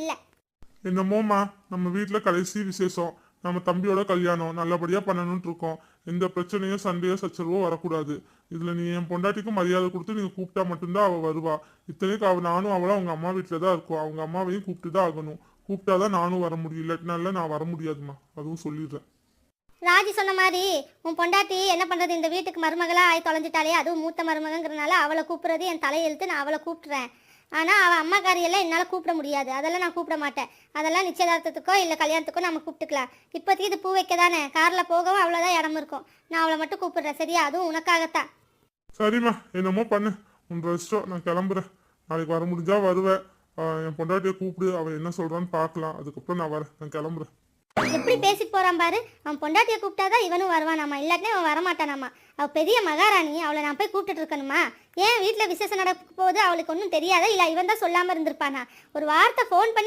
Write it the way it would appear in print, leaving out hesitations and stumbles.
இல்லை. என்னமோம்மா, நம்ம வீட்டில் கடைசி விசேஷம், நம்ம தம்பியோட கல்யாணம் நல்லபடியாக பண்ணணும்னு இருக்கோம். எந்த பிரச்சனையோ சண்டையோ சச்சரவோ வரக்கூடாது. இதில் நீ என் பொண்டாட்டிக்கு மரியாதை கொடுத்து நீங்கள் கூப்பிட்டா மட்டும்தான் அவள் வருவா. இத்தனைக்கு நானும் அவளும் அவங்க அம்மா வீட்டில் தான் இருக்கோம். அவங்க அம்மாவையும் கூப்பிட்டு தான் ஆகணும். கூப்பிட்டாதான் நானும் வர முடியும், இல்லாட்டினால நான் வர முடியாதுமா, அதுவும் சொல்லிடுறேன். ராஜி சொன்ன மாதிரி உன் பொண்டாட்டி என்ன பண்ணுறது, இந்த வீட்டுக்கு மருமகளாக ஆகி தொலைஞ்சிட்டாலே, அதுவும் மூத்த மருமகங்கிறனால அவளை கூப்பிட்றது என் தலையெழுத்து. நான் அவளை கூப்பிட்றேன். ஆனால் அவள் அம்மாக்காரியெல்லாம் என்னால் கூப்பிட முடியாது. அதெல்லாம் நான் கூப்பிட மாட்டேன். அதெல்லாம் நிச்சயதார்த்தத்துக்கோ இல்லை கல்யாணத்துக்கோ நம்ம கூப்பிட்டுக்கலாம். இப்போதைக்கு இது பூ வைக்க தானே, காரில் போகவும் அவ்வளோதான் இடம் இருக்கும். நான் அவளை மட்டும் கூப்பிட்றேன், சரியா? அதுவும் உனக்காகத்தான். சரிம்மா, என்னமோ பண்ணு, உன்ற இஷ்டம். நான் கிளம்புறேன். நாளைக்கு வர முடிஞ்சா வருவேன். என் பொண்டாட்டியை கூப்பிடு, அவள் என்ன சொல்கிறான்னு பார்க்கலாம். அதுக்கப்புறம் நான் வரேன். நான் கிளம்புறேன். எப்படி பேசிட்டு போறான் பாரு. அவன் பொண்டாட்டியை கூப்பிட்டாதான் இவனும் வருவானாமா, இல்லாட்டினா அவன் வரமாட்டானாமா. அவள் பெரிய மகாராணி, அவளை நான் போய் கூப்பிட்டுட்டு இருக்கணுமா? ஏன் வீட்டில் விசேஷம் நடக்க போது அவளுக்கு ஒன்றும் தெரியாதா? இல்லை இவன் தான் சொல்லாமல் இருந்திருப்பானா? ஒரு வார்த்தை ஃபோன் பண்ணி